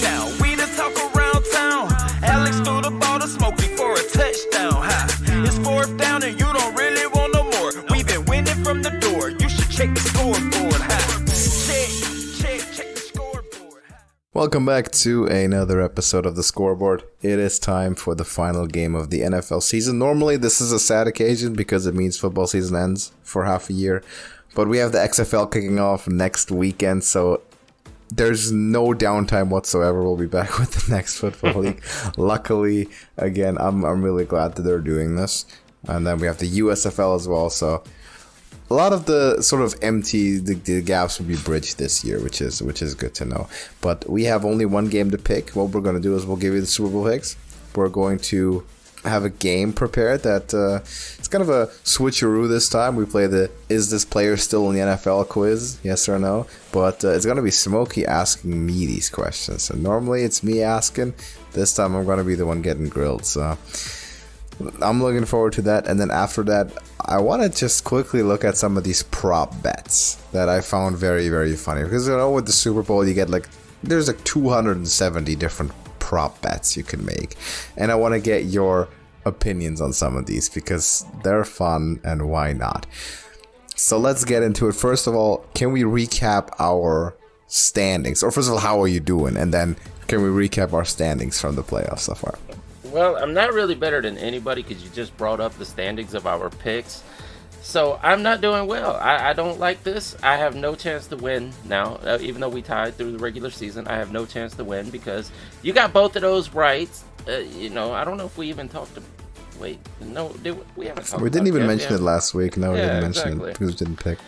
down. We the talk around town. Alex threw the ball to Smokey for a touchdown. It's fourth down and you don't really want no more. We've been winning from the door. You should check the scoreboard. Check the scoreboard. Welcome back to another episode of the Scoreboard. It is time for the final game of the NFL season. Normally, this is a sad occasion because it means football season ends for half a year. But we have the XFL kicking off next weekend, so there's no downtime whatsoever. We'll be back with the next football league. Luckily, again, I'm really glad that they're doing this. And then we have the USFL as well, so a lot of the sort of the gaps will be bridged this year, which is good to know. But we have only one game to pick. What we're going to do is we'll give you the Super Bowl picks. We're going to have a game prepared that it's kind of a switcheroo this time. We play the "Is this player still in the NFL?" quiz, yes or no. But it's going to be Smokey asking me these questions. So normally it's me asking. This time I'm going to be the one getting grilled. So I'm looking forward to that. And then after that, I want to just quickly look at some of these prop bets that I found very, very funny. Because, you know, with the Super Bowl, you get there's 270 different prop bets you can make. And I want to get your opinions on some of these because they're fun and why not. So let's get into it. First of all, can we recap our standings? Or first of all, how are you doing? And then can we recap our standings from the playoffs so far? Well, I'm not really better than anybody because you just brought up the standings of our picks. So I'm not doing well. I don't like this. I have no chance to win now. Even though we tied through the regular season, I have no chance to win because you got both of those right. I don't know if we even talked to... Wait, no, we haven't talked We didn't about even that mention yet. it last week. No, we didn't mention exactly. it because we didn't pick.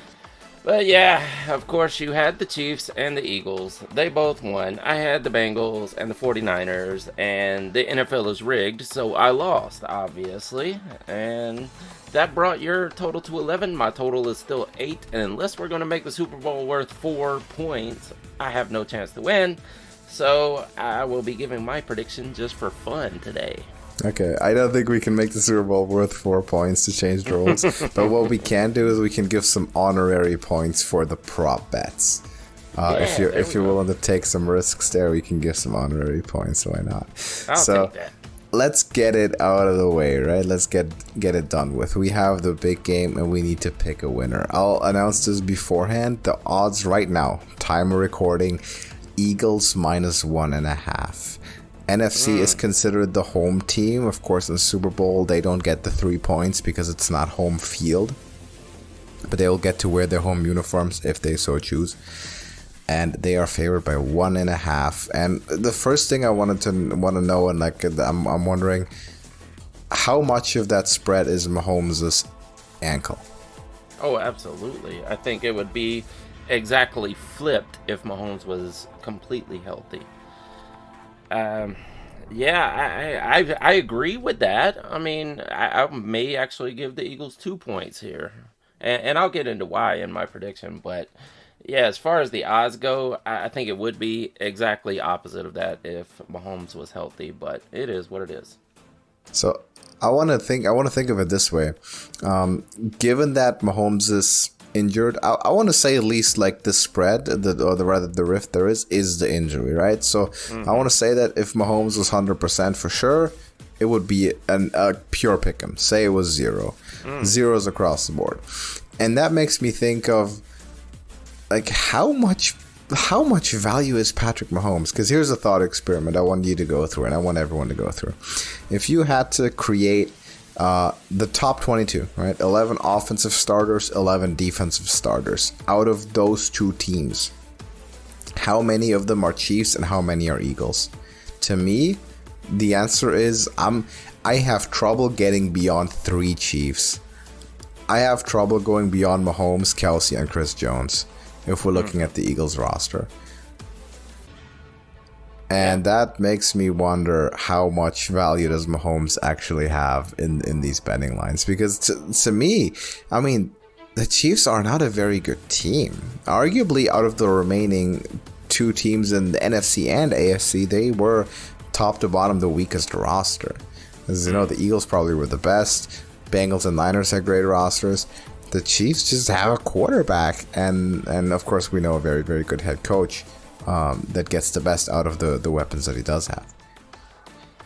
But yeah, of course, you had the Chiefs and the Eagles. They both won. I had the Bengals and the 49ers, and the NFL is rigged, so I lost, obviously. And that brought your total to 11. My total is still 8, and unless we're going to make the Super Bowl worth 4 points, I have no chance to win. So I will be giving my prediction just for fun today. Okay, I don't think we can make the Super Bowl worth 4 points to change the rules. But what we can do is we can give some honorary points for the prop bets. If you're willing to take some risks there, we can give some honorary points. Why not? I'll take that. Let's get it out of the way, right? Let's get it done with. We have the big game and we need to pick a winner. I'll announce this beforehand. The odds right now, time of recording, Eagles -1.5. NFC is considered the home team. Of course, in the Super Bowl, they don't get the 3 points because it's not home field. But they'll get to wear their home uniforms if they so choose. And they are favored by 1.5. And the first thing I want to know, and I'm wondering, how much of that spread is Mahomes' ankle? Oh, absolutely. I think it would be exactly flipped if Mahomes was completely healthy. I agree with that. I mean, I may actually give the Eagles 2 points here. And I'll get into why in my prediction. But, yeah, as far as the odds go, I think it would be exactly opposite of that if Mahomes was healthy. But it is what it is. So I want to think of it this way. Given that Mahomes is injured, I want to say at least the spread, the rift there is the injury, right? So I want to say that if Mahomes was 100% for sure, it would be a pure pick'em. Say it was 0. Zeros across the board. And that makes me think of how much value is Patrick Mahomes? Because here's a thought experiment I want you to go through, and I want everyone to go through. If you had to create the top 22, right? 11 offensive starters, 11 defensive starters. Out of those two teams, how many of them are Chiefs and how many are Eagles? To me, the answer is I have trouble getting beyond 3 Chiefs. I have trouble going beyond Mahomes, Kelsey, and Chris Jones if we're looking at the Eagles roster. And that makes me wonder how much value does Mahomes actually have in these betting lines. Because to me, I mean, the Chiefs are not a very good team. Arguably, out of the remaining 2 teams in the NFC and AFC, they were top to bottom the weakest roster. As you know, the Eagles probably were the best. Bengals and Niners had great rosters. The Chiefs just have a quarterback. And of course, we know a very, very good head coach. that gets the best out of the weapons that he does have.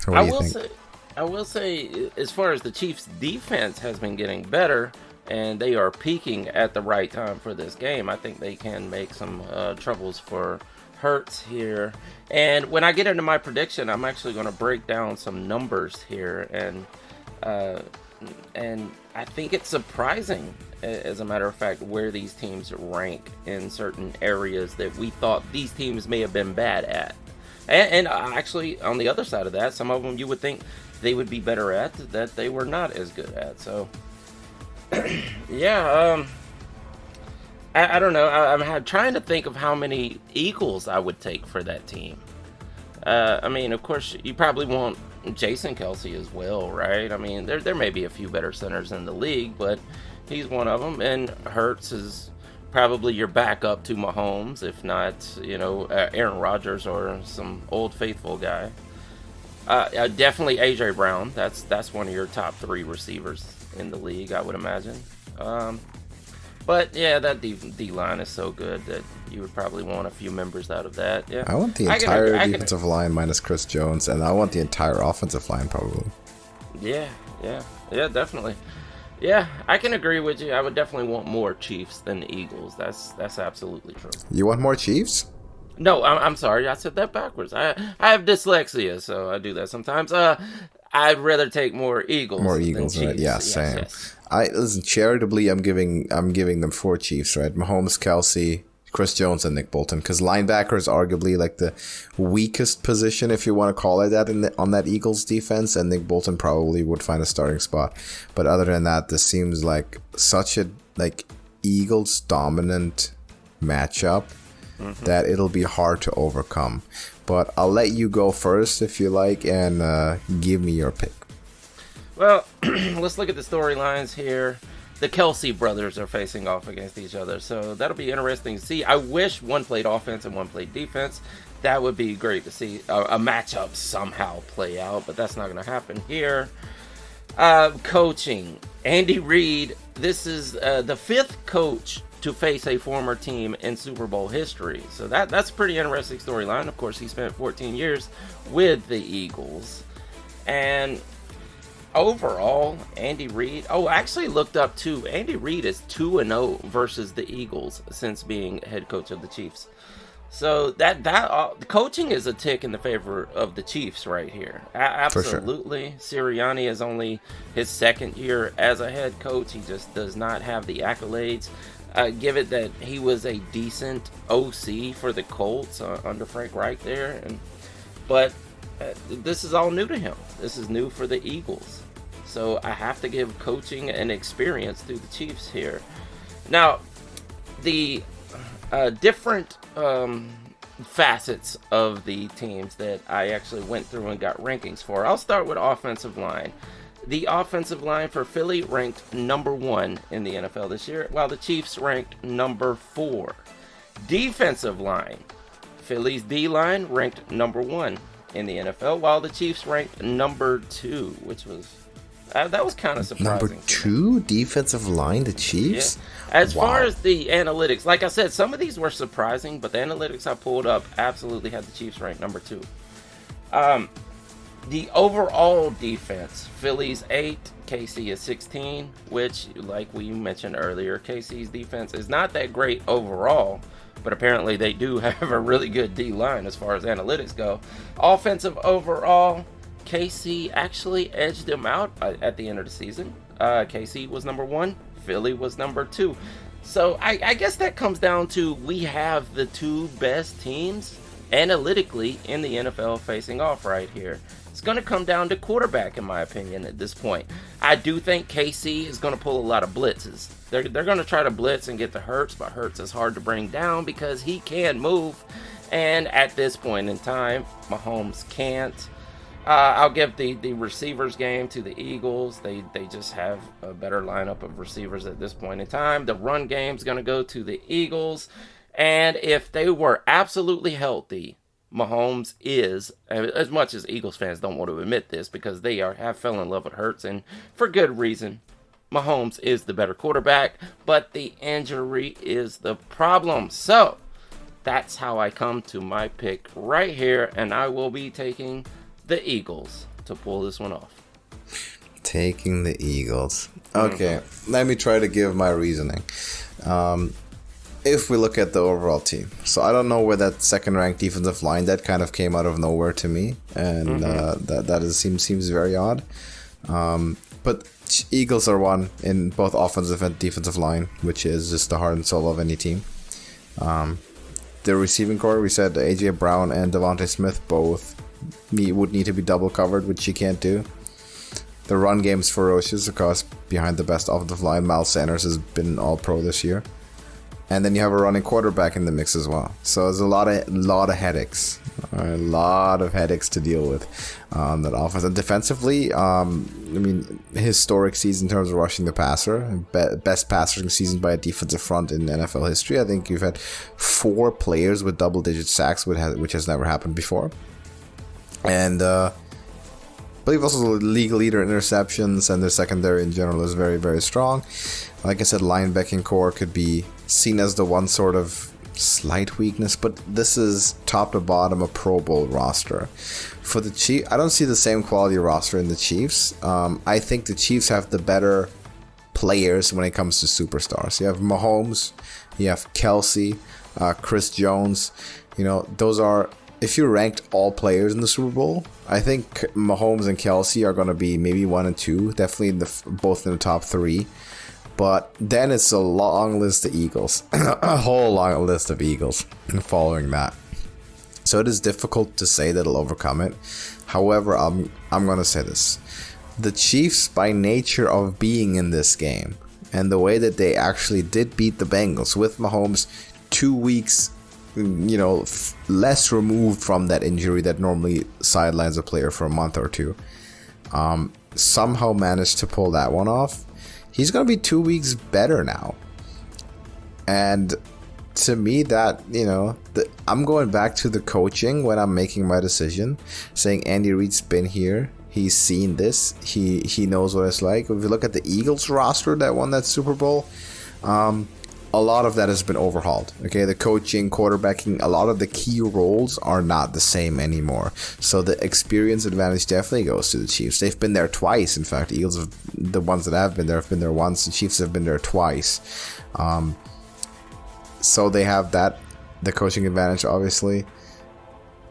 What do you think? I will say, as far as the Chiefs' defense has been getting better, and they are peaking at the right time for this game, I think they can make some troubles for Hurts here. And when I get into my prediction, I'm actually going to break down some numbers here, and I think it's surprising, as a matter of fact, where these teams rank in certain areas that we thought these teams may have been bad at. And actually, on the other side of that, some of them you would think they would be better at that they were not as good at. So, yeah, I don't know. I'm trying to think of how many Eagles I would take for that team. I mean, of course, you probably want Jason Kelce as well, right? I mean, there may be a few better centers in the league, but he's one of them. And Hurts is probably your backup to Mahomes, if not, Aaron Rodgers or some old faithful guy. Definitely A.J. Brown. That's one of your top 3 receivers in the league, I would imagine. But yeah, that D-line is so good that you would probably want a few members out of that. Yeah, I want the entire defensive line minus Chris Jones, and I want the entire offensive line probably. Yeah, definitely. Yeah, I can agree with you. I would definitely want more Chiefs than the Eagles. That's absolutely true. You want more Chiefs? No, I'm sorry. I said that backwards. I have dyslexia, so I do that sometimes. I'd rather take more Eagles. More Eagles, right? Yeah, same. Yes. Listen, charitably, I'm giving them 4 Chiefs, right? Mahomes, Kelce, Chris Jones, and Nick Bolton, because linebacker is arguably like the weakest position, if you want to call it that, on that Eagles defense, and Nick Bolton probably would find a starting spot. But other than that, this seems like such a Eagles dominant matchup that it'll be hard to overcome. But I'll let you go first if you like, and give me your pick. Well, let's look at the storylines here. The Kelce brothers are facing off against each other, so that'll be interesting to see. I wish one played offense and one played defense. That would be great to see a matchup somehow play out, but that's not going to happen here. Coaching. Andy Reid, this is the 5th coach to face a former team in Super Bowl history. So that's a pretty interesting storyline. Of course, he spent 14 years with the Eagles. And overall, Andy Reid, I actually looked up too. Andy Reid is 2-0 versus the Eagles since being head coach of the Chiefs. So that coaching is a tick in the favor of the Chiefs right here. Absolutely. Sure. Sirianni is only his 2nd year as a head coach. He just does not have the accolades. Give it that he was a decent OC for the Colts under Frank Reich there, but this is all new to him. This is new for the Eagles. So I have to give coaching and experience to the Chiefs here. Now, the different facets of the teams that I actually went through and got rankings for. I'll start with offensive line. The offensive line for Philly ranked number 1 in the NFL this year, while the Chiefs ranked number 4. Defensive line. Philly's D-line ranked number 1 in the NFL, while the Chiefs ranked number 2, which was that was kind of surprising. Number 2 defensive line, the Chiefs? Yeah. As far as the analytics, like I said, some of these were surprising, but the analytics I pulled up absolutely had the Chiefs ranked number 2. The overall defense, Philly's 8, KC is 16, which, like we mentioned earlier, KC's defense is not that great overall, but apparently they do have a really good D-line as far as analytics go. Offensive overall, KC actually edged them out at the end of the season. KC was number 1, Philly was number 2. So I guess that comes down to we have the 2 best teams analytically in the NFL facing off right here. It's going to come down to quarterback, in my opinion, at this point. I do think KC is going to pull a lot of blitzes. They're going to try to blitz and get to Hurts, but Hurts is hard to bring down because he can move. And at this point in time, Mahomes can't. I'll give the receivers game to the Eagles. They just have a better lineup of receivers at this point in time. The run game's going to go to the Eagles. And if they were absolutely healthy, Mahomes is, as much as Eagles fans don't want to admit this because they have fell in love with Hurts, and for good reason, Mahomes is the better quarterback, but the injury is the problem. So, that's how I come to my pick right here, and I will be taking the Eagles to pull this one off. Taking the Eagles. Okay, let me try to give my reasoning. If we look at the overall team, so I don't know where that second-ranked defensive line, that kind of came out of nowhere to me, and seems very odd. But Eagles are one in both offensive and defensive line, which is just the heart and soul of any team. The receiving core, we said AJ Brown and Devontae Smith both would need to be double covered, which you can't do. The run game's ferocious, of course, behind the best offensive line. Miles Sanders has been all-pro this year. And then you have a running quarterback in the mix as well. So there's a lot of headaches. A lot of headaches to deal with on that offense. And defensively, historic season in terms of rushing the passer. Best passing season by a defensive front in NFL history. I think you've had 4 players with double-digit sacks, which has never happened before. And I believe also the league leader in interceptions, and their secondary in general is very, very strong. Like I said, linebacking core could be seen as the one sort of slight weakness, but this is top to bottom a Pro Bowl roster. For the Chiefs, I don't see the same quality roster in the Chiefs. I think the Chiefs have the better players when it comes to superstars. You have Mahomes, you have Kelsey, Chris Jones. Those are, if you ranked all players in the Super Bowl, I think Mahomes and Kelsey are going to be maybe 1 and 2, definitely both in the top 3. But then it's a long list of Eagles, a whole long list of Eagles following that. So it is difficult to say that it'll overcome it. However, I'm going to say this. The Chiefs, by nature of being in this game, and the way that they actually did beat the Bengals with Mahomes 2 weeks, less removed from that injury that normally sidelines a player for a month or two, somehow managed to pull that one off. He's going to be 2 weeks better now. And to me, that, I'm going back to the coaching when I'm making my decision, saying Andy Reid's been here. He's seen this. He knows what it's like. If you look at the Eagles roster that won that Super Bowl, a lot of that has been overhauled. Okay, the coaching, quarterbacking, a lot of the key roles are not the same anymore. So the experience advantage definitely goes to the Chiefs. They've been there twice. In fact, Eagles, the ones that have been there once. The Chiefs have been there twice. So they have that, the coaching advantage, obviously.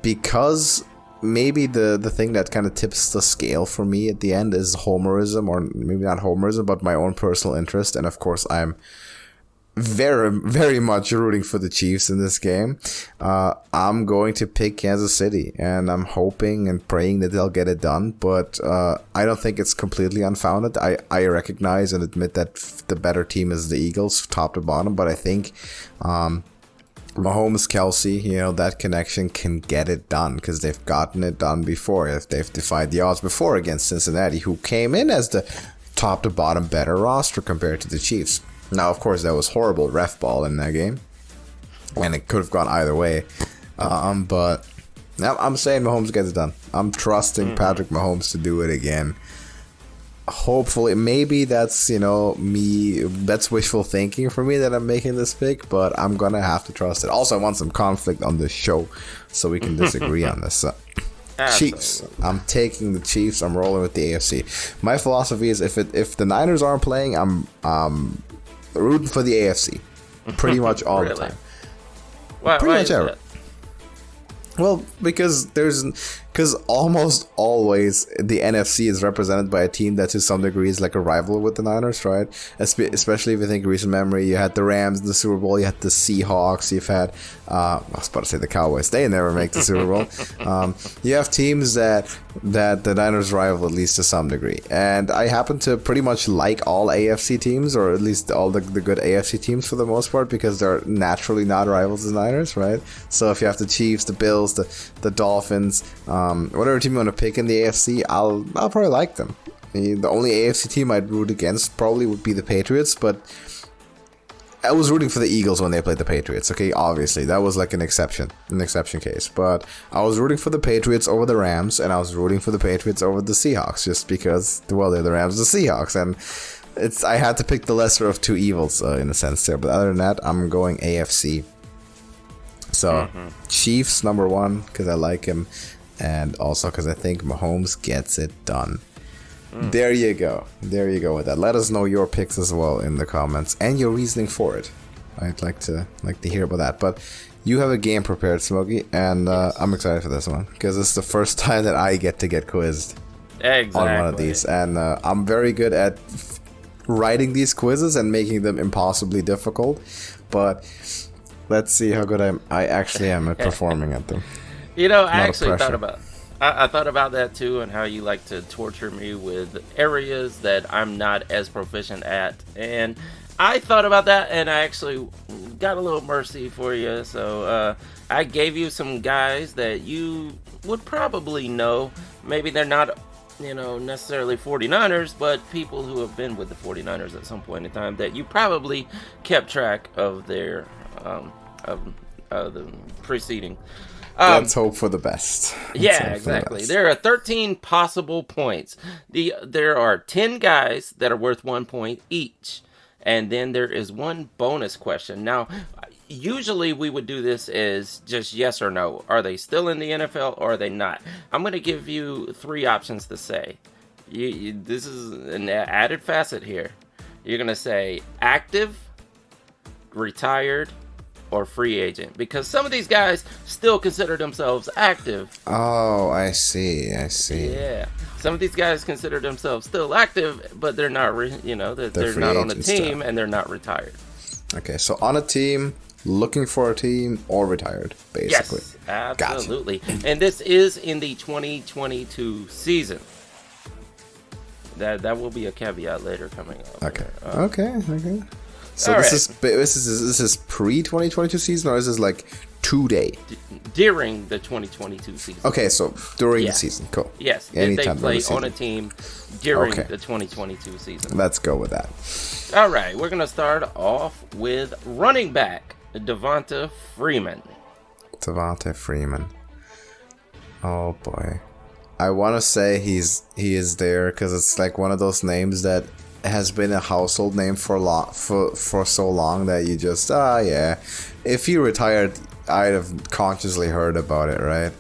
Because maybe the thing that kind of tips the scale for me at the end is homerism, or maybe not homerism, but my own personal interest. And of course, I'm very, very much rooting for the Chiefs in this game. I'm going to pick Kansas City, and I'm hoping and praying that they'll get it done, but I don't think it's completely unfounded. I recognize and admit that the better team is the Eagles, top to bottom, but I think Mahomes, Kelsey, that connection can get it done, because they've gotten it done before. If they've defied the odds before against Cincinnati, who came in as the top to bottom better roster compared to the Chiefs. Now, of course, that was horrible ref ball in that game, and it could have gone either way. But I'm saying Mahomes gets it done. I'm trusting Patrick Mahomes to do it again. Hopefully, maybe that's that's wishful thinking for me that I'm making this pick, but I'm gonna have to trust it. Also, I want some conflict on this show so we can disagree on this. Chiefs. I'm taking the Chiefs. I'm rolling with the AFC. My philosophy is if the Niners aren't playing, I'm rooting for the AFC pretty much all the time. Why much ever. that? Well, because almost always the NFC is represented by a team that to some degree is like a rival with the Niners, right? Especially if you think recent memory, you had the Rams in the Super Bowl, you had the Seahawks, you've had, I was about to say the Cowboys, they never make the Super Bowl. You have teams that the Niners rival at least to some degree. And I happen to pretty much like all AFC teams, or at least all the good AFC teams for the most part, because they're naturally not rivals of the Niners, right? So if you have the Chiefs, the Bills, the Dolphins, whatever team you want to pick in the AFC, I'll probably like them. The only AFC team I'd root against probably would be the Patriots, but I was rooting for the Eagles when they played the Patriots. Okay, obviously that was like an exception case. But I was rooting for the Patriots over the Rams, and I was rooting for the Patriots over the Seahawks, just because, well, they're the Rams, the Seahawks, and I had to pick the lesser of two evils in a sense there. But other than that, I'm going AFC. So Chiefs number 1 because I like him, and also because I think Mahomes gets it done. There you go with that. Let us know your picks as well in the comments and your reasoning for it. I'd like to hear about that. But you have a game prepared, Smokey, and I'm excited for this one because it's the first time that I get quizzed on one of these, and I'm very good at writing these quizzes and making them impossibly difficult. But let's see how good I actually am at performing at them. You know, I actually thought about that too, and how you like to torture me with areas that I'm not as proficient at. And I thought about that, and I actually got a little mercy for you. So I gave you some guys that you would probably know. Maybe they're not, necessarily 49ers, but people who have been with the 49ers at some point in time that you probably kept track of their the preceding. Let's hope for the best. Yeah, exactly. There are 13 possible points. There are 10 guys that are worth 1 point each. And then there is one bonus question. Now, usually we would do this as just yes or no. Are they still in the NFL or are they not? I'm going to give you 3 options to say. This is an added facet here. You're going to say active, retired, or free agent, because some of these guys still consider themselves active. Oh, I see. Yeah, some of these guys consider themselves still active, but they're not. They're not on a team and they're not retired. Okay, so on a team, looking for a team, or retired, basically. Yes, absolutely. Gotcha. And this is in the 2022 season. That will be a caveat later coming up. Okay. Okay. So this is pre-2022 season, or is this like today? During the 2022 season. Okay, so during the season, cool. Yes, if they play on a team during the 2022 season. Let's go with that. All right, we're gonna start off with running back Devonta Freeman. Oh boy, I want to say he is there because it's like one of those names that has been a household name for so long that you just if he retired, I'd have consciously heard about it, right?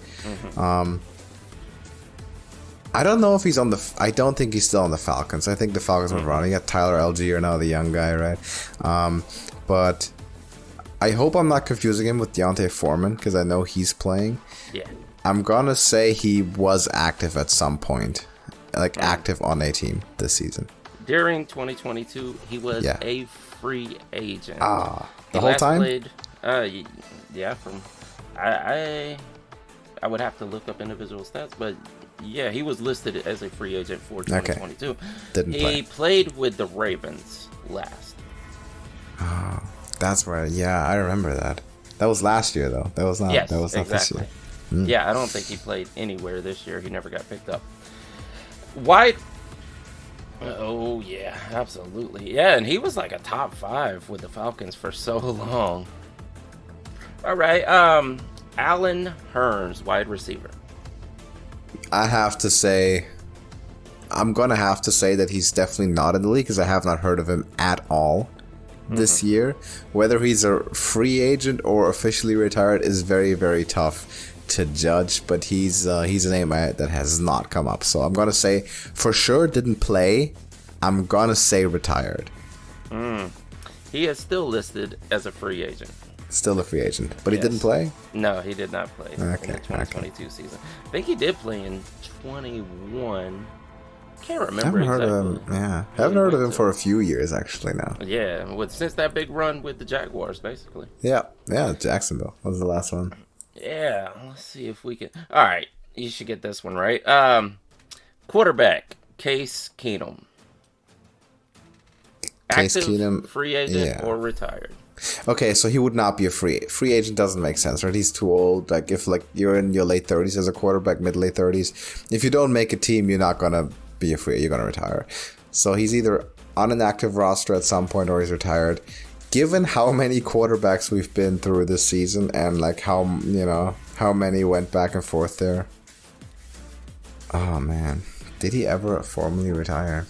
I don't know if he's on I don't think he's still on the Falcons. I think the Falcons were running at Tyler Algier now, the young guy, right? But I hope I'm not confusing him with Deontay Foreman because I know he's playing. Yeah, I'm gonna say he was active at some point, like active on a team this season. During 2022, he was a free agent. The whole time? Played, I would have to look up individual stats, but yeah, he was listed as a free agent for 2022. Okay. Didn't play. He played with the Ravens last. Oh, that's right. Yeah, I remember that. That was last year, though. That was not. Yes, that was not exactly. This year. Yeah, I don't think he played anywhere this year. He never got picked up. Wide. Oh, yeah, absolutely. Yeah, and he was like a top 5 with the Falcons for so long. All right, Allen Hurns, wide receiver. I'm going to have to say that he's definitely not in the league because I have not heard of him at all this year. Whether he's a free agent or officially retired is very, very tough to judge, but he's a name that has not come up. So I'm gonna say for sure didn't play. I'm gonna say retired. He is still listed as a free agent. Still a free agent, but he didn't play. No, he did not play in the 2022 season. I think he did play in 21. Can't remember. Haven't heard of him. Yeah, haven't heard of him for a few years actually now. Yeah, since that big run with the Jaguars, basically. Yeah. Jacksonville was the last one. Yeah, let's see if we can. All right, you should get this one right. Quarterback Case Keenum. Active, free agent, or retired. Okay, so he would not be a free agent. Doesn't make sense, right? He's too old. Like if you're in your late 30s as a quarterback, mid-late 30s, if you don't make a team, you're not gonna be a free. You're gonna retire. So he's either on an active roster at some point or he's retired. Given how many quarterbacks we've been through this season and like how many went back and forth there. Oh man, did he ever formally retire?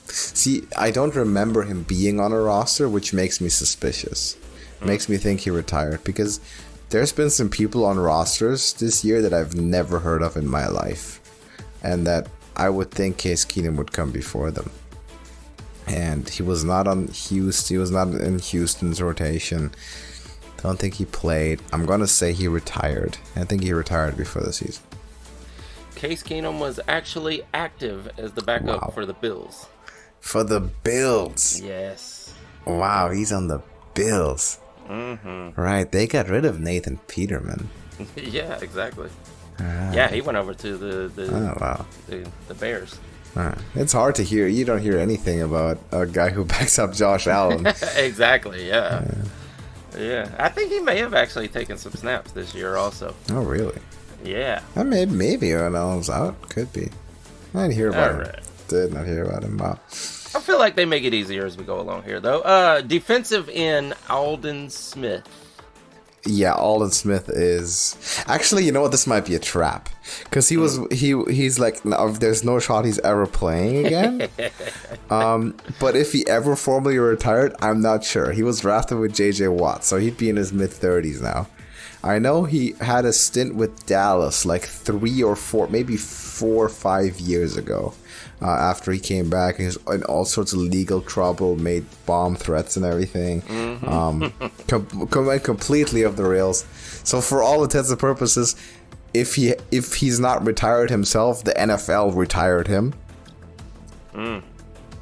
See, I don't remember him being on a roster, which makes me suspicious. makes me think he retired, because there's been some people on rosters this year that I've never heard of in my life, and that I would think Case Keenum would come before them. And he was not on Houston. He was not in Houston's rotation. Don't think he played. I'm gonna say he retired. I think he retired before the season. Case Keenum was actually active as the backup for the Bills. For the Bills. Yes. Wow, he's on the Bills. Mm-hmm. Right, they got rid of Nathan Peterman. Yeah, exactly. Yeah, he went over to the Bears. It's hard to hear. You don't hear anything about a guy who backs up Josh Allen. Exactly, yeah. Yeah, I think he may have actually taken some snaps this year also. Oh, really? Yeah. I mean, maybe when Allen's out. Could be. I didn't hear about him. Did not hear about him. Wow. I feel like they make it easier as we go along here, though. Defensive end Aldon Smith. Yeah, Aldon Smith is actually. You know what? This might be a trap, because he's like, no, there's no shot he's ever playing again. But if he ever formally retired, I'm not sure. He was drafted with J.J. Watt, so he'd be in his mid-30s now. I know he had a stint with Dallas like 3 or 4, maybe 4 or 5 years ago. After he came back, he was in all sorts of legal trouble, made bomb threats and everything. Went completely off the rails. So for all intents and purposes, if he's not retired himself, the NFL retired him.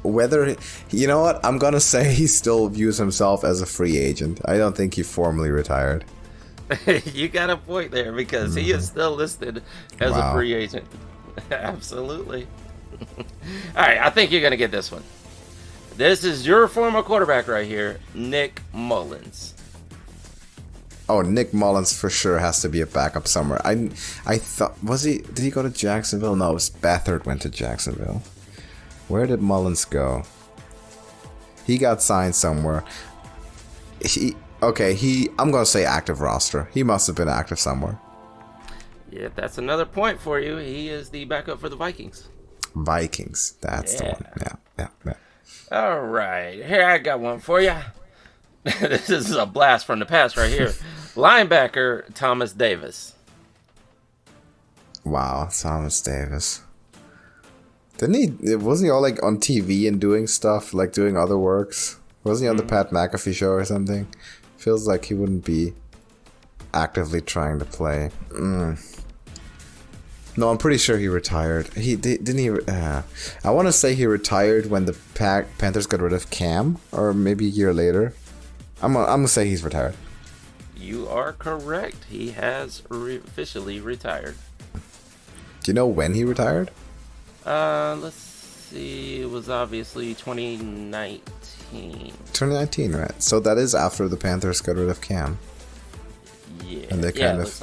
Whether, you know what, I'm gonna say he still views himself as a free agent. I don't think he formally retired. You got a point there, because he is still listed as a free agent. Absolutely. All right, I think you're going to get this one. This is your former quarterback right here, Nick Mullins. Oh, Nick Mullins for sure has to be a backup somewhere. I thought, did he go to Jacksonville? No, it was Beathard went to Jacksonville. Where did Mullins go? He got signed somewhere. I'm going to say active roster. He must have been active somewhere. Yeah, that's another point for you. He is the backup for the Vikings. Vikings. That's the one. Yeah. All right. Here, I got one for you. This is a blast from the past right here. Linebacker Thomas Davis. Wow, Thomas Davis. Wasn't he all like on TV and doing stuff, like doing other works? Wasn't he on the Pat McAfee show or something? Feels like he wouldn't be actively trying to play. No, I'm pretty sure he retired. I want to say he retired when the Panthers got rid of Cam, or maybe a year later. I'm gonna say he's retired. You are correct. He has officially retired. Do you know when he retired? Let's see. It was obviously 2019. 2019, right? So that is after the Panthers got rid of Cam. Yeah. And they kind of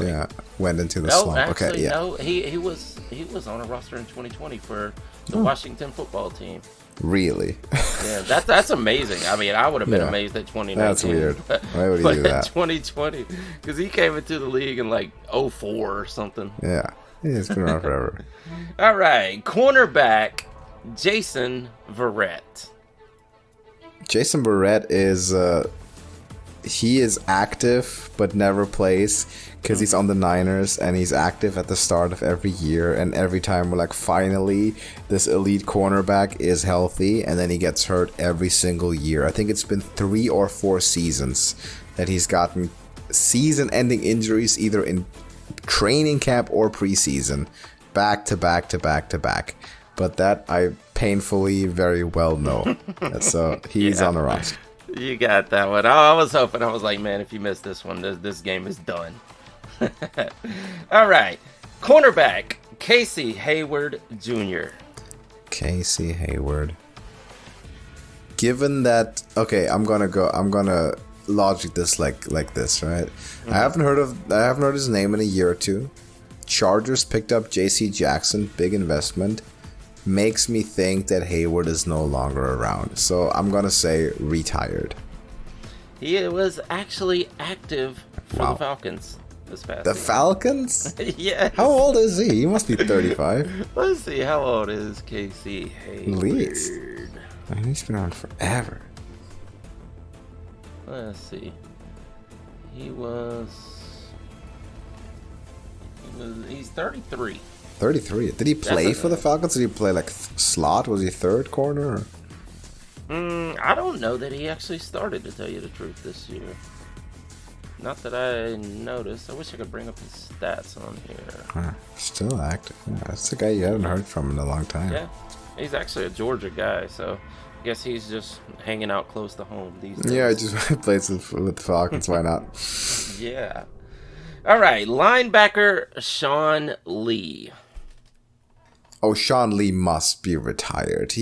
went into the slump. Actually, okay, yeah. No, he was on a roster in 2020 for the Washington football team. Really? Yeah, that's amazing. I mean, I would have been amazed at 2019. That's weird. Why would he do that? 2020, because he came into the league in like 2004 or something. Yeah, he's been around forever. All right, cornerback Jason Verrett. Jason Verrett is he is active but never plays, because he's on the Niners, and he's active at the start of every year, and every time we're like, finally this elite cornerback is healthy, and then he gets hurt every single year. I think it's been 3 or 4 seasons that he's gotten season-ending injuries, either in training camp or preseason, back to back. But that I painfully very well know. So he's on the roster. You got that one. I was hoping. I was like, man, if you miss this one, this game is done. All right. Cornerback, Casey Hayward Jr. Casey Hayward. Given that, okay, I'm gonna logic this like this, right? Mm-hmm. I haven't heard his name in a year or two. Chargers picked up J.C. Jackson, big investment. Makes me think that Hayward is no longer around. So I'm going to say retired. He was actually active for the Falcons this past season. Falcons? Yeah. How old is he? He must be 35. Let's see. How old is Casey Hayward? At least. I mean, he's been around forever. Let's see. He's 33. 33. Did he play for the Falcons? Did he play like slot? Was he third corner? Or? I don't know that he actually started, to tell you the truth, this year. Not that I noticed. I wish I could bring up his stats on here. Still active. Yeah, that's a guy you haven't heard from in a long time. Yeah, he's actually a Georgia guy, so I guess he's just hanging out close to home these days. Yeah, just plays with the Falcons. Why not? Yeah. All right, linebacker Sean Lee. Oh, Sean Lee must be retired.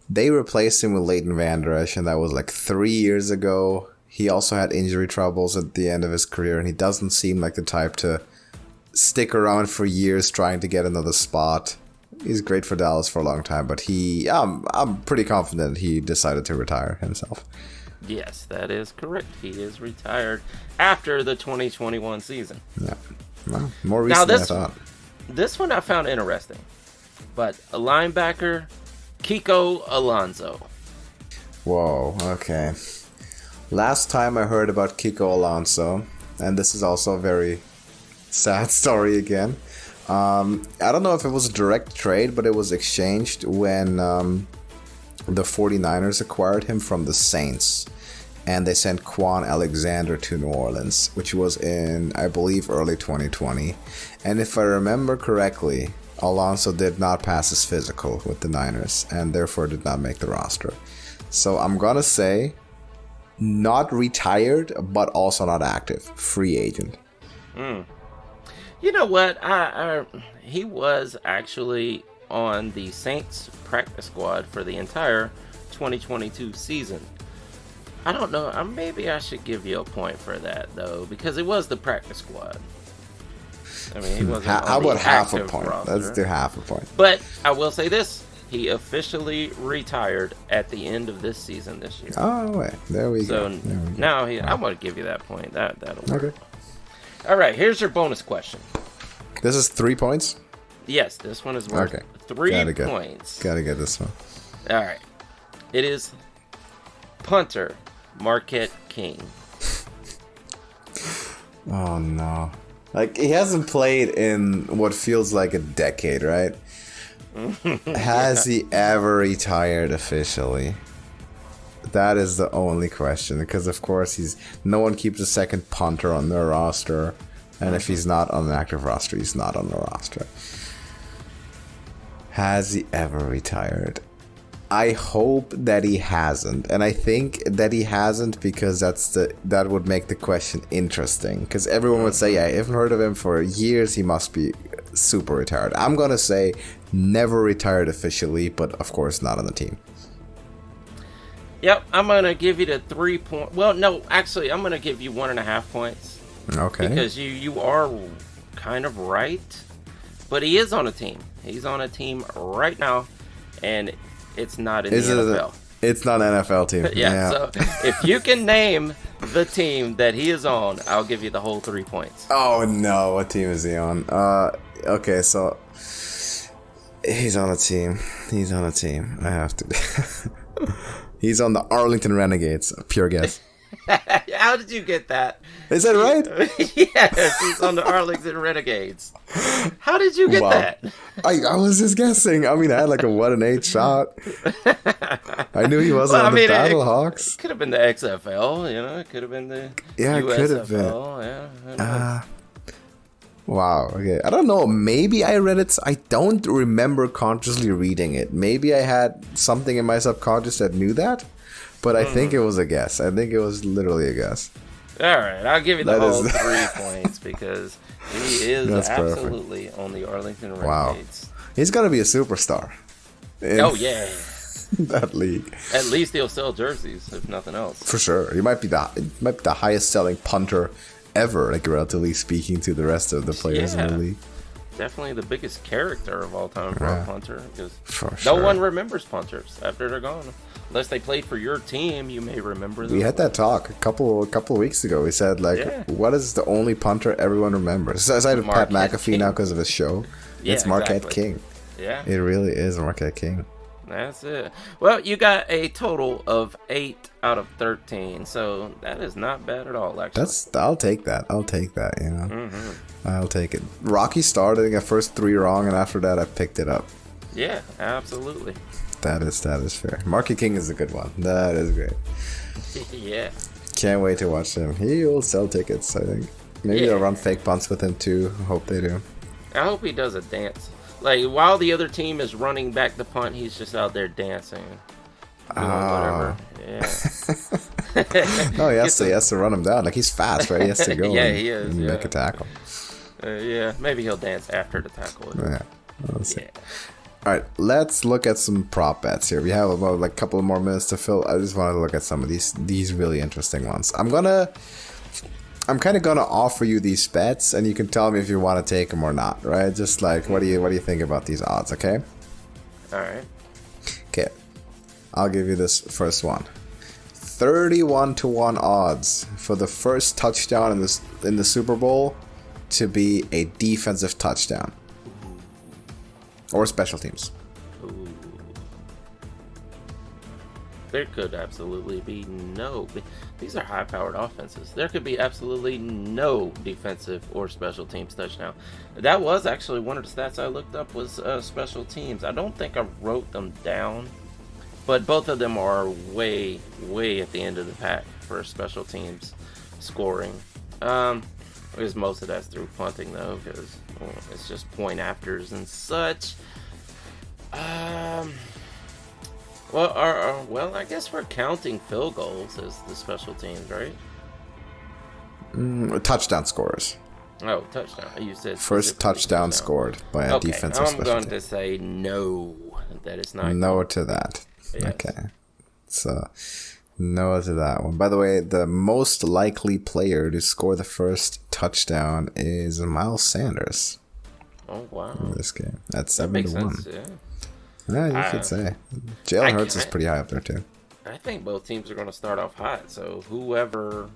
They replaced him with Leighton Vander Esch, and that was like 3 years ago. He also had injury troubles at the end of his career, and he doesn't seem like the type to stick around for years trying to get another spot. He's great for Dallas for a long time, but I'm pretty confident he decided to retire himself. Yes, that is correct. He is retired after the 2021 season. Yeah, well, more recent than I thought. This one I found interesting, but a linebacker, Kiko Alonso. Whoa, okay. Last time I heard about Kiko Alonso, and this is also a very sad story again. I don't know if it was a direct trade, but it was exchanged when the 49ers acquired him from the Saints. And they sent Quan Alexander to New Orleans, which was in, I believe, early 2020. And if I remember correctly, Alonso did not pass his physical with the Niners and therefore did not make the roster. So I'm going to say not retired, but also not active. Free agent. You know what? He was actually on the Saints practice squad for the entire 2022 season. I don't know. Maybe I should give you a point for that, though, because it was the practice squad. I mean, he wasn't How on the about half a active point? roster. Let's do half a point. But I will say this. He officially retired at the end of this season this year. Oh, wait. There we go. So now I'm going to give you that point. That'll work. Okay. All right, here's your bonus question. This is 3 points? Yes, this one is worth 3 points. Gotta get this one. All right. It is punter Marquette King. Oh, no. Like, he hasn't played in what feels like a decade, right? Has he ever retired officially? That is the only question, because of course no one keeps a second punter on their roster, and if he's not on an active roster, he's not on the roster. Has he ever retired? I hope that he hasn't, and I think that he hasn't because that would make the question interesting. Because everyone would say, "Yeah, I haven't heard of him for years. He must be super retired." I'm gonna say never retired officially, but of course not on the team. Yep, I'm gonna give you the 3 point. Well, no, actually, I'm gonna give you 1.5 points. Okay. Because you are kind of right, but he is on a team. He's on a team right now, and it's not in the NFL. It's not an NFL team. Yeah, so if you can name the team that he is on, I'll give you the whole 3 points. Oh no, what team is he on? Okay, so he's on a team. I have to. He's on the Arlington Renegades. Pure guess. How did you get that? Is that right? Yes, he's on the Arlington Renegades. How did you get that? I was just guessing. I mean, I had like a 1 in 8 shot. I knew he wasn't on the Battlehawks. It could have been the XFL, you know. It could have been the USFL. It could have been. Yeah. Wow. Okay. I don't know. Maybe I read it. I don't remember consciously reading it. Maybe I had something in my subconscious that knew that. But I think it was a guess. I think it was literally a guess. All right, I'll give you the whole 3 points because he is absolutely on the Arlington Renegades. Wow. He's going to be a superstar. Oh, yeah. That league. At least he'll sell jerseys, if nothing else. For sure. He might be the highest selling punter ever, like relatively speaking to the rest of the players in the league. Definitely the biggest character of all time for a punter, because no one remembers punters after they're gone. Unless they played for your team, you may remember them. We had that talk a couple of weeks ago. We said, what is the only punter everyone remembers? Aside of Pat McAfee King. Now because of his show, it's Marquette King. Yeah. It really is Marquette King. That's it. Well, you got a total of 8 out of 13, so that is not bad at all, actually. I'll take that. You know, I'll take it. Rocky started at first 3 wrong, and after that, I picked it up. Yeah, absolutely. That is fair. Marky King is a good one. That is great. Yeah. Can't wait to watch him. He will sell tickets, I think. Maybe they'll run fake punts with him too. Hope they do. I hope he does a dance. Like, while the other team is running back the punt, he's just out there dancing. Doing whatever. Yeah. No, he has to run him down. Like, he's fast, right? He has to go he is. Make a tackle. Yeah, maybe he'll dance after the tackle. Yeah. We'll see. All right, let's look at some prop bets here. We have about like a couple of more minutes to fill. I just wanted to look at some of these really interesting ones. I'm kind of gonna offer you these bets, and you can tell me if you want to take them or not, right? Just like, what do you think about these odds? Okay. All right. Okay, I'll give you this first one. 31-1 odds for the first touchdown in the Super Bowl to be a defensive touchdown. Or special teams. Ooh. There could absolutely be no... These are high-powered offenses. There could be absolutely no defensive or special teams touchdown. That was actually one of the stats I looked up was special teams. I don't think I wrote them down, but both of them are way, way at the end of the pack for special teams scoring. Because most of that's through punting, though, because it's just point afters and such. Well, I guess we're counting field goals as the special teams, right? Touchdown scorers. Oh, touchdown. You said first touchdown scored by a defensive special team. I'm going to say no. That is not. No to that. Yes. Okay. So, no to that one. By the way, the most likely player to score the first touchdown is Miles Sanders. Oh, wow. In this game. That's 7-1. Yeah. Yeah, you could say. Jalen Hurts is pretty high up there, too. I think both teams are going to start off hot, so whoever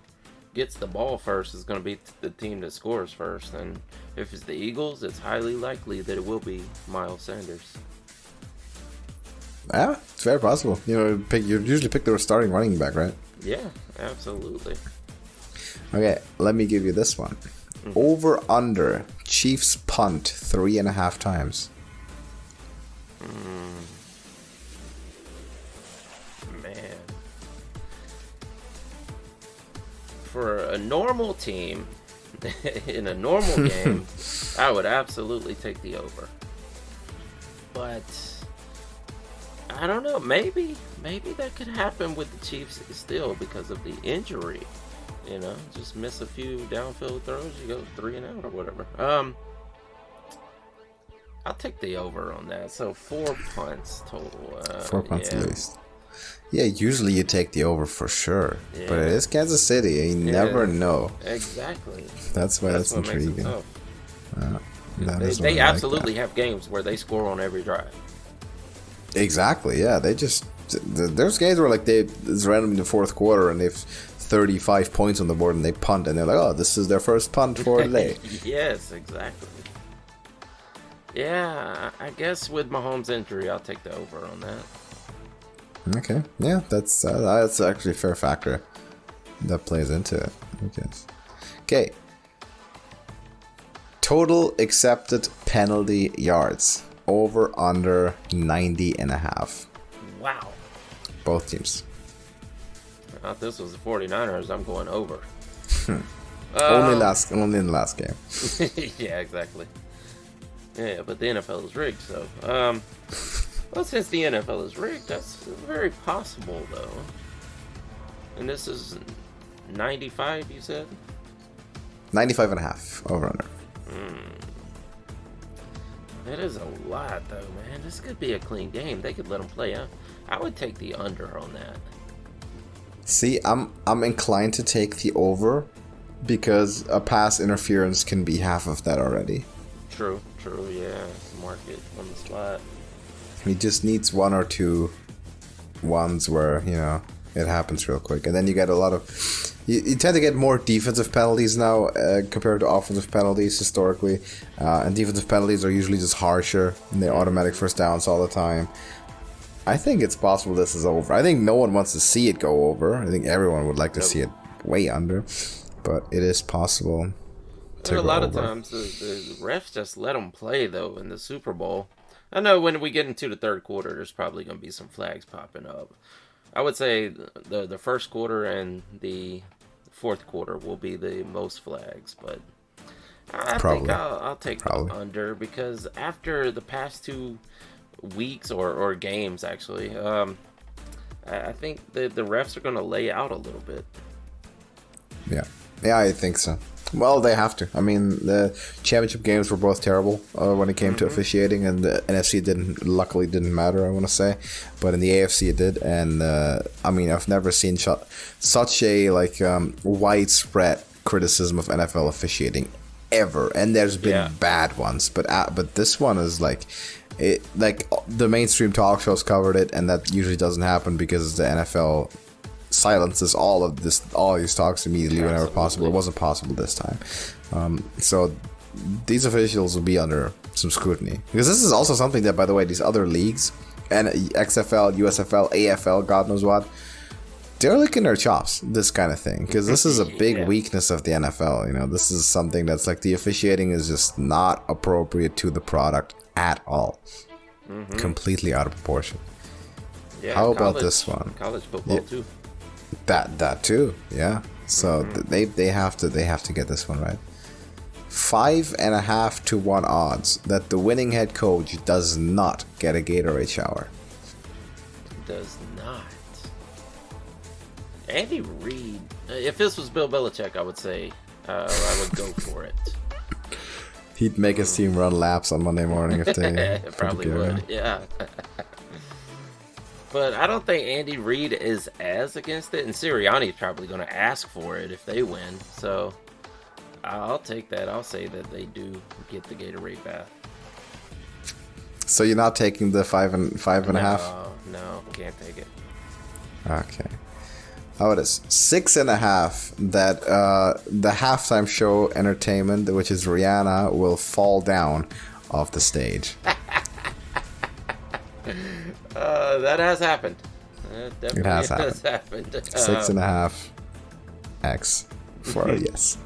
gets the ball first is going to be the team that scores first. And if it's the Eagles, it's highly likely that it will be Miles Sanders. Yeah, it's very possible. You usually pick the starting running back, right? Yeah, absolutely. Okay, let me give you this one. Over under Chiefs punt 3.5 times. Man. For a normal team, in a normal game, I would absolutely take the over. But I don't know, maybe that could happen with the Chiefs still because of the injury. You know, just miss a few downfield throws, you go 3 and out or whatever. I'll take the over on that. So 4 punts total. 4 punts at least. Yeah, usually you take the over for sure. Yeah. But it is Kansas City. You never know. Exactly. That's why that's intriguing. They absolutely have games where they score on every drive. Exactly, yeah. There's games where like it's random in the fourth quarter and they've 35 points on the board and they punt and they're like, oh, this is their first punt for the day. Yes, exactly. Yeah, I guess with Mahomes' injury, I'll take the over on that. Okay, yeah, that's actually a fair factor that plays into it, I guess. Okay. Total accepted penalty yards. Over, under 90.5. Wow. Both teams. I thought this was the 49ers. I'm going over. Only in the last game. Yeah, exactly. Yeah, but the NFL is rigged, so... well, since the NFL is rigged, that's very possible, though. And this is 95, you said? 95.5, over, under. That is a lot, though, man. This could be a clean game. They could let them play out. I would take the under on that. See, I'm inclined to take the over because a pass interference can be half of that already. True, yeah. Mark it on the spot. He just needs 1 or 2 ones where, it happens real quick. And then you get a lot of... You tend to get more defensive penalties now compared to offensive penalties historically. And defensive penalties are usually just harsher and they're automatic first downs all the time. I think it's possible this is over. I think no one wants to see it go over. I think everyone would like to see it way under, but it is possible. A lot of times the refs just let them play though in the Super Bowl. I know when we get into the third quarter, there's probably going to be some flags popping up. I would say the first quarter and the fourth quarter will be the most flags, but I think I'll take the under, because after the past 2 weeks or games, actually, I think the refs are going to lay out a little bit. Yeah, I think so. Well, they have to. I mean, the championship games were both terrible when it came to officiating, and the NFC luckily didn't matter, I want to say, but in the AFC it did. And I mean, I've never seen such a widespread criticism of NFL officiating ever. And there's been bad ones, but this one is like the mainstream talk shows covered it, and that usually doesn't happen because the NFL silences all these talks immediately whenever possible. It wasn't possible this time. So these officials will be under some scrutiny, because this is also something that, by the way, these other leagues, and XFL, USFL, AFL, God knows what, they're licking their chops, this kind of thing, because this is a big weakness of the NFL. You know, this is something that's like, the officiating is just not appropriate to the product at all. Completely out of proportion. How about this one? College football too. That too, yeah. So they have to get this one right. 5.5 to 1 odds that the winning head coach does not get a Gatorade shower. Does not. Andy Reid. If this was Bill Belichick, I would say I would go for it. He'd make his team run laps on Monday morning if they probably would. Yeah. But I don't think Andy Reid is as against it, and Sirianni's probably going to ask for it if they win. So I'll take that. I'll say that they do get the Gatorade bath. So you're not taking the 5.5? No, can't take it. Okay. How it is 6.5 that the halftime show entertainment, which is Rihanna, will fall down off the stage. That has happened. It has happened. 6.5 X for a yes.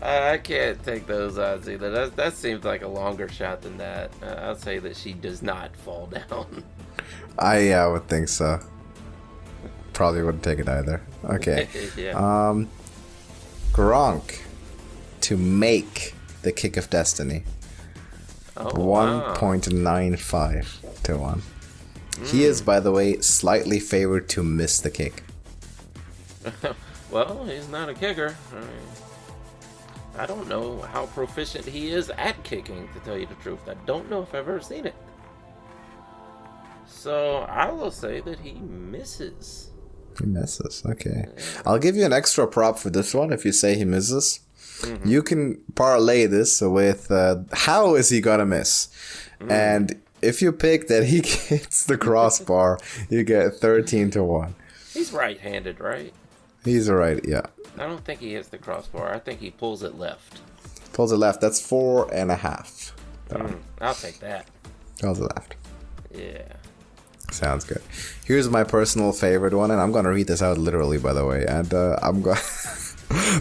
I can't take those odds either. That seems like a longer shot than that. I'll say that she does not fall down. I would think so. Probably wouldn't take it either. Okay. Gronk to make the kick of destiny. 1.95 to 1. He is, by the way, slightly favored to miss the kick. Well, he's not a kicker. I don't know how proficient he is at kicking, to tell you the truth. I don't know if I've ever seen it. So I will say that he misses. He misses. Okay. I'll give you an extra prop for this one if you say he misses. You can parlay this with how is he gonna miss? And if you pick that he hits the crossbar, you get 13 to 1. He's right-handed, right? He's right, yeah. I don't think he hits the crossbar. I think he pulls it left. Pulls it left. That's 4.5. I'll take that. Pulls it left. Yeah. Sounds good. Here's my personal favorite one, and I'm gonna read this out literally, by the way. And I'm going.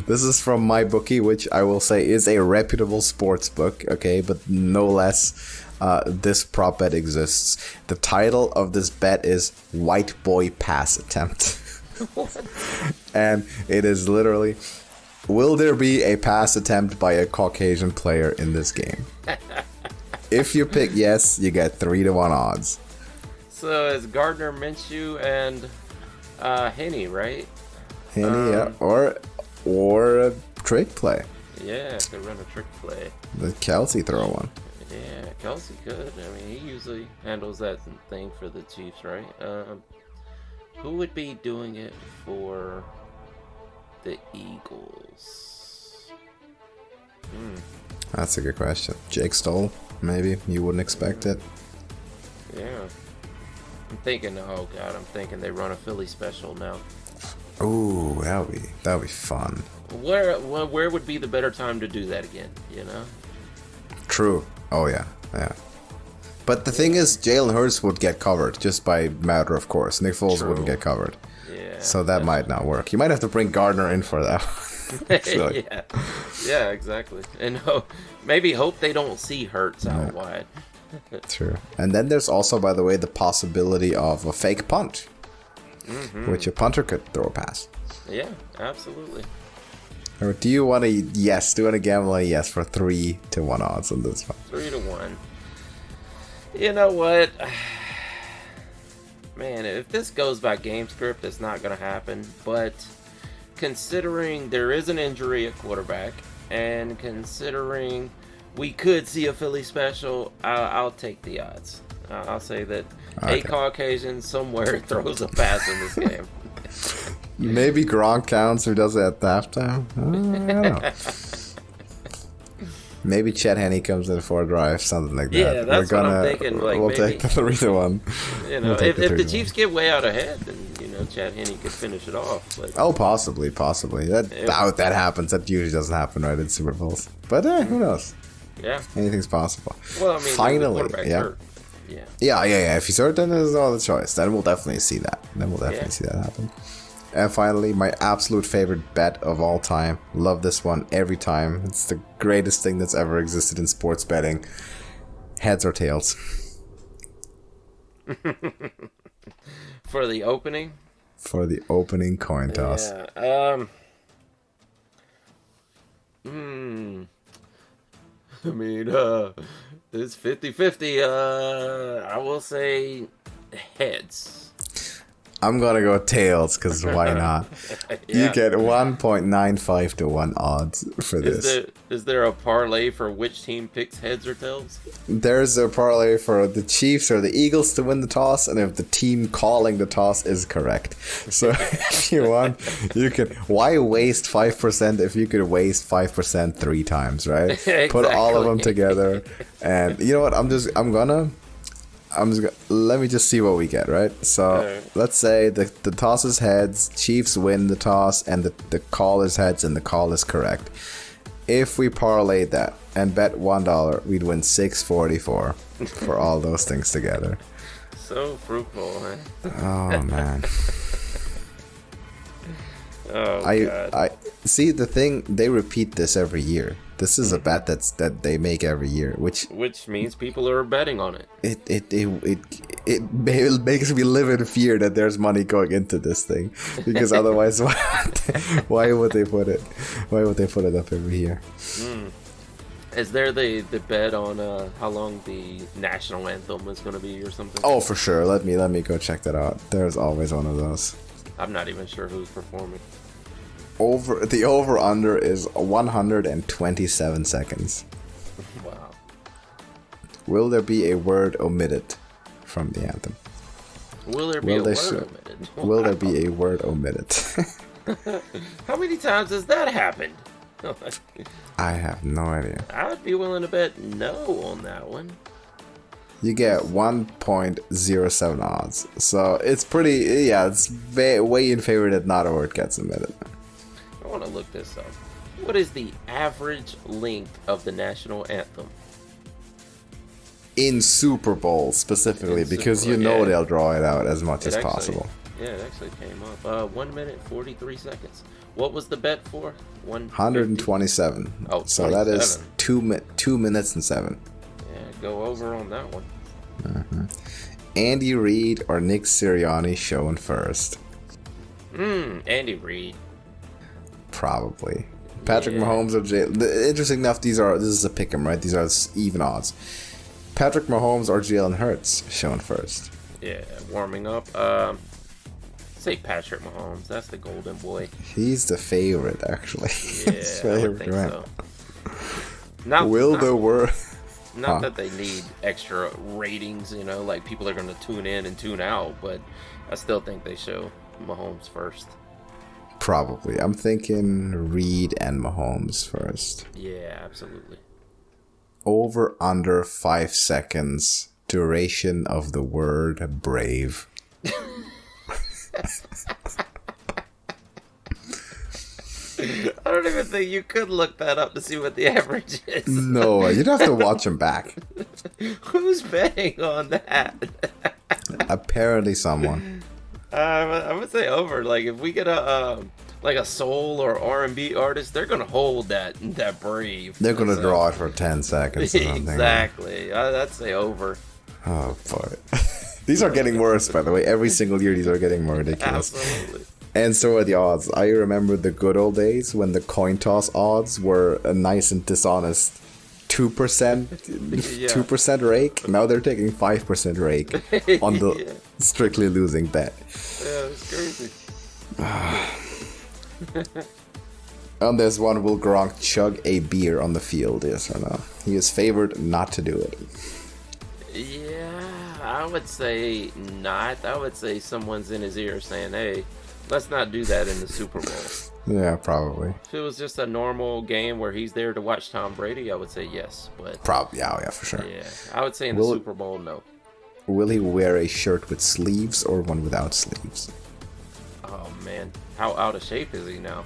This is from MyBookie, which I will say is a reputable sports book. Okay, but no less. This prop bet exists. The title of this bet is White Boy Pass Attempt. And it is literally, will there be a pass attempt by a Caucasian player in this game? If you pick yes, you get 3 to 1 odds. So it's Gardner Minshew and Henne, right? Henne, yeah. Or a trick play. Yeah, to run a trick play. The Kelsey throw one. Yeah, Kelsey could. I mean, he usually handles that thing for the Chiefs, right? Who would be doing it for the Eagles? That's a good question. Jake Stoll, maybe. You wouldn't expect it. Yeah. I'm thinking they run a Philly special now. Ooh, that'd be fun. Where would be the better time to do that again, you know? True. Oh yeah. But the thing is, Jalen Hurts would get covered just by matter of course. Nick Foles wouldn't get covered. Yeah. So that might not work. You might have to bring Gardner in for that. Yeah, exactly. And maybe hope they don't see Hurts out wide. True. And then there's also, by the way, the possibility of a fake punt, which a punter could throw a pass. Yeah, absolutely. Or do you want to gamble a yes for 3-1 odds on this one? 3-1. You know what? Man, if this goes by game script, it's not going to happen. But considering there is an injury at quarterback, and considering we could see a Philly special, I'll take the odds. I'll say that a Caucasian somewhere throws a pass in this game. Maybe Gronk counts or does it at halftime. I don't know. Maybe Chet Henne comes in for a drive, something like that. Yeah, that's what I'm thinking. Like, we'll maybe, take the 3-1. You know, if the Chiefs get way out ahead, then Chet Henne could finish it off. But possibly. That happens. That usually doesn't happen right in Super Bowls. But who knows? Yeah, anything's possible. Well, I mean, finally, hurt. Yeah. If he's hurt, then there's no other choice. Then we'll definitely see that. See that happen. And finally, my absolute favorite bet of all time. Love this one every time. It's the greatest thing that's ever existed in sports betting. Heads or tails? For the opening? For the opening coin toss. Yeah. I mean, it's 50-50. I will say heads. I'm gonna go tails because why not? You get 1.95 to 1 odds for this. Is there a parlay for which team picks heads or tails? There's a parlay for the Chiefs or the Eagles to win the toss, and if the team calling the toss is correct. So if you want, you can. Why waste 5% if you could waste 5% 3 times, right? Exactly. Put all of them together, and you know what? Let me just see what we get, right? So let's say the toss is heads, Chiefs win the toss, and the call is heads, and the call is correct. If we parlay that and bet $1, we'd win $6.44 for all those things together. So fruitful, man. Oh man. Oh God. I see the thing. They repeat this every year. This is a bet that they make every year, which means people are betting on it. It makes me live in fear that there's money going into this thing, because otherwise, why would they put it? Why would they put it up every year? Is there the bet on how long the national anthem is going to be or something? Oh, for sure. Let me go check that out. There's always one of those. I'm not even sure who's performing. The over under is 127 seconds. Wow. Will there be a word omitted from the anthem? Will there be a word omitted? Wow. Will there be a word omitted? How many times has that happened? I have no idea. I would be willing to bet no on that one. You get 1.07 odds. So it's pretty, it's way in favor that not a word gets omitted. I want to look this up. What is the average length of the national anthem? In Super Bowl specifically, because they'll draw it out as much as possible. Yeah, it actually came up. 1 minute, 43 seconds. What was the bet for? 127. Oh, so that is 2 minutes and 7. Yeah, go over on that one. Mm-hmm. Andy Reid or Nick Sirianni showing first? Andy Reid. Probably. Patrick Mahomes or interesting enough, this is a pick 'em, right? These are even odds. Patrick Mahomes or Jalen Hurts showing first? Yeah, warming up. Say Patrick Mahomes. That's the golden boy. He's the favorite, actually. Yeah, I would think so. Not that they need extra ratings, like people are going to tune in and tune out, but I still think they show Mahomes first. Probably. I'm thinking Reid and Mahomes first. Yeah, absolutely. Over under 5 seconds. Duration of the word brave. I don't even think you could look that up to see what the average is. No, you'd have to watch them back. Who's betting on that? Apparently someone. I would say over. Like, if we get a soul or R&B artist, they're gonna hold that brave. They're gonna draw it for 10 seconds or something. Exactly. I'd say over. Oh boy. These are getting worse, by the way. Every single year these are getting more ridiculous. Absolutely. And so are the odds. I remember the good old days when the coin toss odds were a nice and dishonest 2%, 2% rake. Now they're taking 5% rake on the strictly losing bet. Yeah, it's crazy. On this one, will Gronk chug a beer on the field, yes or no? He is favored not to do it. Yeah, I would say not. I would say someone's in his ear saying, hey, let's not do that in the Super Bowl. Yeah, probably. If it was just a normal game where he's there to watch Tom Brady, I would say yes. But probably, yeah, for sure. Yeah, I would say in the Super Bowl, no. Will he wear a shirt with sleeves or one without sleeves? Oh, man. How out of shape is he now?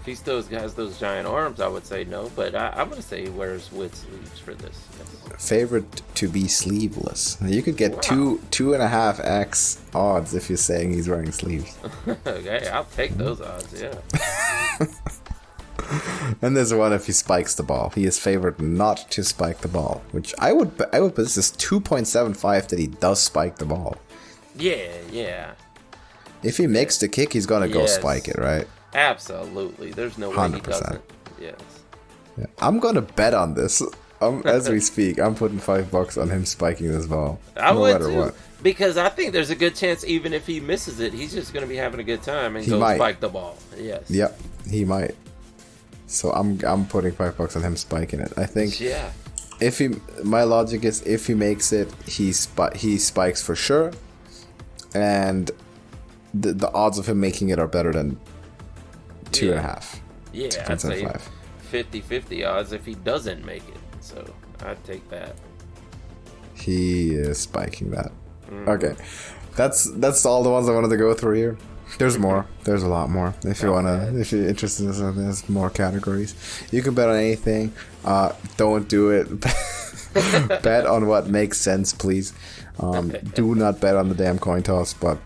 If he still has those giant arms, I would say no. But I'm going to say he wears with sleeves for this. Yes. Favorite to be sleeveless. You could get 2.5x odds if you're saying he's wearing sleeves. Okay, I'll take those odds, yeah. And there's one if he spikes the ball. He is favored not to spike the ball, which I would put this is 2.75 that he does spike the ball. Yeah. If he makes the kick, he's gonna go spike it, right? Absolutely. There's no way 100%. He doesn't. Yes. Yeah. I'm gonna bet on this. As we speak, I'm putting $5 on him spiking this ball. I would too. What. Because I think there's a good chance even if he misses it, he's just going to be having a good time and spike the ball. Yes. Yep, he might. So I'm putting $5 on him spiking it. I think. Yeah. My logic is if he makes it, he spikes for sure, and the odds of him making it are better than 2.5. Yeah, I'd say 50-50 odds if he doesn't make it. So I'd take that. He is spiking that. Okay, that's all the ones I wanted to go through here. There's more. There's a lot more. If you're interested in something, there's more categories. You can bet on anything. Don't do it. Bet on what makes sense, please. Do not bet on the damn coin toss, but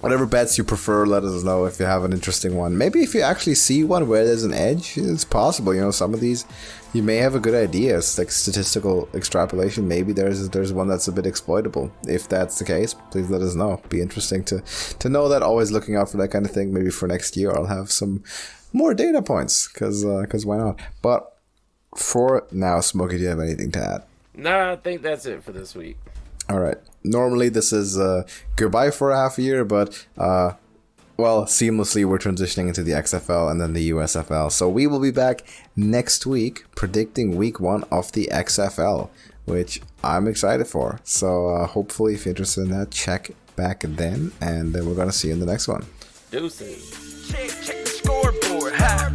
whatever bets you prefer, let us know if you have an interesting one. Maybe if you actually see one where there's an edge, it's possible. You know, some of these, you may have a good idea. It's like statistical extrapolation. Maybe there's one that's a bit exploitable. If that's the case, please let us know. Be interesting to know that. Always looking out for that kind of thing. Maybe for next year, I'll have some more data points, because why not? But for now, Smokey, do you have anything to add? No, I think that's it for this week. All right. Normally this is goodbye for a half a year, but seamlessly we're transitioning into the XFL and then the USFL. So we will be back next week predicting week 1 of the XFL, which I'm excited for. So hopefully if you're interested in that, check back then, and then we're going to see you in the next one. Deuces. Check the scoreboard. Ha.